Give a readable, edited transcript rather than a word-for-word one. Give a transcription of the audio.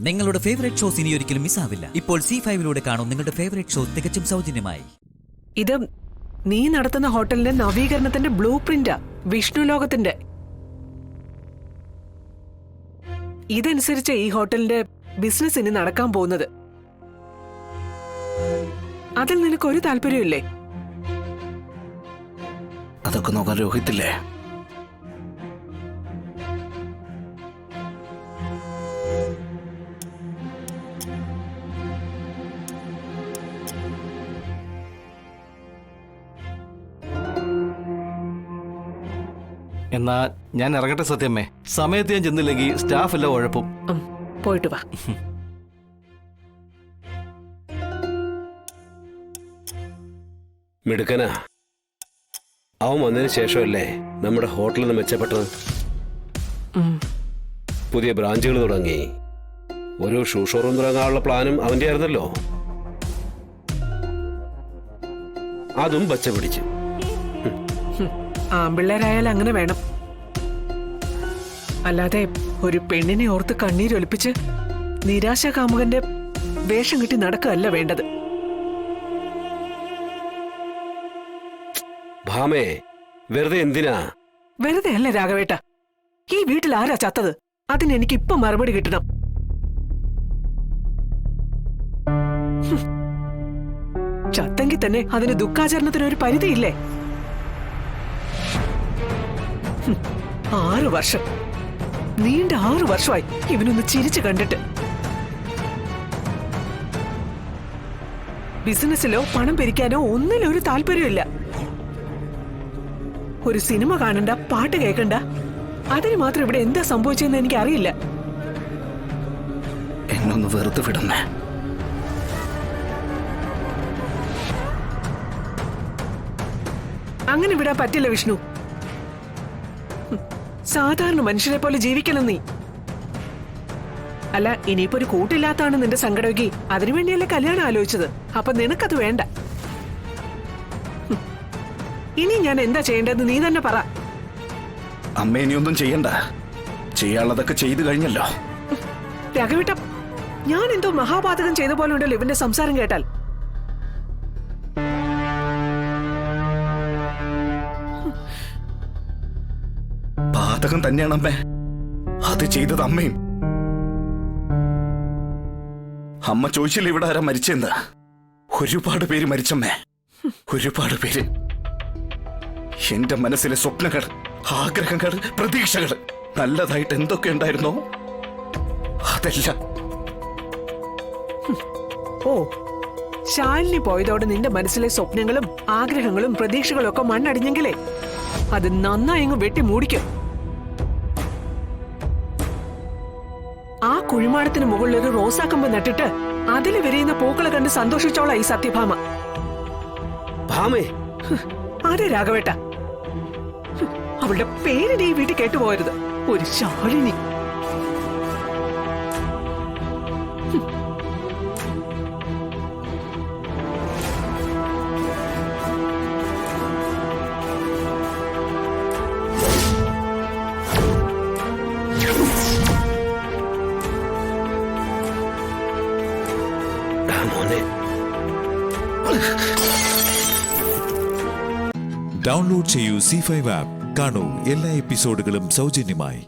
നിങ്ങളുടെ favourite shows ഇനി ഒരിക്കലും മിസ്സാവില്ല. ഇപ്പോൾ C5 കാണും നിങ്ങളുടെ ഫേവറേറ്റ് ഷോ തികച്ചും സൗജന്യമായി. ഇത് നീ നടത്തുന്ന ഹോട്ടലിന്റെ നവീകരണത്തിന്റെ ബ്ലൂ പ്രിന്റാ, വിഷ്ണു ലോകത്തിന്റെ. ഇതനുസരിച്ച് ഈ ഹോട്ടലിന്റെ ബിസിനസ് ഇനി നടക്കാൻ പോകുന്നത്. അതിൽ നിനക്കൊരു താല്പര്യമില്ലേ? അതൊക്കെ നോക്കാൻ രോഹിത്തില്ലേ? എന്നാ ഞാൻ ഇറങ്ങട്ടെ സത്യമ്മേ. സമയത്ത് ഞാൻ ചെന്നില്ലെങ്കിൽ സ്റ്റാഫ് എല്ലാം ഉഴപ്പും. പോയിട്ട് വാ. മിടുക്കനാ. അവൻ വന്നതിന് ശേഷമല്ലേ നമ്മുടെ ഹോട്ടലിൽ മെച്ചപ്പെട്ടത്. പുതിയ ബ്രാഞ്ചുകൾ തുടങ്ങി. ഒരു ഷൂ ഷോറൂം തുടങ്ങാനുള്ള പ്ലാനും അവന്റെ ആയിരുന്നല്ലോ. അതും പച്ച പിടിച്ചു. ആമ്പിള്ളേരായാൽ അങ്ങനെ വേണം. അല്ലാതെ ഒരു പെണ്ണിനെ ഓർത്ത് കണ്ണീരൊലിപ്പിച്ച് നിരാശാകാമുകന്റെ വേഷം കിട്ടി നടക്കുകയല്ല വേണ്ടത്. ഭാമേ, വെറുതെ എന്തിനാ? വെറുതെ അല്ല രാഘവേട്ട. ഈ വീട്ടിൽ ആരാ ചത്തത്? അതിന് എനിക്ക് ഇപ്പൊ മറുപടി കിട്ടണം. ചത്തെങ്കിൽ തന്നെ അതിന് ദുഃഖാചരണത്തിന് ഒരു പരിധിയില്ലേ? 6 വർഷം, നീണ്ട 6 വർഷമായി ഇവനൊന്ന് ചിരിച്ചു കണ്ടിട്ട്. ബിസിനസ്സിലോ പണം പിരിക്കാനോ ഒന്നിലും ഒരു താല്പര്യമില്ല. ഒരു സിനിമ കാണണ്ട, പാട്ട് കേൾക്കണ്ട, അതിന് മാത്രം ഇവിടെ എന്താ സംഭവിച്ചെന്ന് എനിക്ക് അറിയില്ല. എന്നൊന്ന് വെറുതെ വിടുന്നേ. അങ്ങനെ വിടാൻ പറ്റില്ല വിഷ്ണു. സാധാരണ മനുഷ്യരെ പോലെ ജീവിക്കണം നീ. അല്ല, ഇനിയിപ്പോ ഒരു കൂട്ടില്ലാത്താണ് നിന്റെ സങ്കടമെങ്കിൽ അതിനുവേണ്ടിയല്ലേ കല്യാണം ആലോചിച്ചത്. അപ്പൊ നിനക്കത് വേണ്ട. ഇനി ഞാൻ എന്താ ചെയ്യേണ്ടതെന്ന് നീ തന്നെ പറ. അമ്മ ഇനിയൊന്നും ചെയ്യണ്ട. ചെയ്യാനുള്ളതൊക്കെ ചെയ്തു കഴിഞ്ഞല്ലോ. രാഘവേട്ട, ഞാൻ എന്തോ മഹാപാതകം ചെയ്ത പോലെ ഉണ്ടല്ലോ ഇവന്റെ സംസാരം കേട്ടാൽ. പാതകം തന്നെയാണ് അമ്മേ. അത് ചെയ്തത് അമ്മയും. അമ്മ ചോദിച്ചില്ല ഇവിടെ ആരാ മരിച്ചെന്ന്. ഒരുപാട് പേര് മരിച്ചമ്മേ, ഒരുപാട് പേര്. എന്റെ മനസ്സിലെ സ്വപ്നങ്ങൾ, ആഗ്രഹങ്ങൾ, പ്രതീക്ഷകൾ, നല്ലതായിട്ട് എന്തൊക്കെ ഉണ്ടായിരുന്നോ അതെല്ലാം. ഓ, ശാലിനി പോയതോടെ നിന്റെ മനസ്സിലെ സ്വപ്നങ്ങളും ആഗ്രഹങ്ങളും പ്രതീക്ഷകളും ഒക്കെ മണ്ണടിഞ്ഞെങ്കിലേ അത് നന്നായി അങ്ങ് വെട്ടി മൂടിക്കും. ആ കുഴിമാടത്തിന് മുകളിൽ ഒരു റോസാക്കമ്പ് നട്ടിട്ട് അതിൽ വിരിയുന്ന പൂക്കളെ കണ്ട് സന്തോഷിച്ചോളാം ഈ സത്യഭാമ. ഭാമേ, അതെ രാഘവേട്ട, അവളുടെ പേര് നീ വീട്ടിൽ കേട്ടുപോയരുത്. ഒരു ശാലിനി. ഡൗൺലോഡ് ചെയ്യൂ C5 ആപ്പ്. കാണൂ എല്ലാ എപ്പിസോഡുകളും സൗജന്യമായി.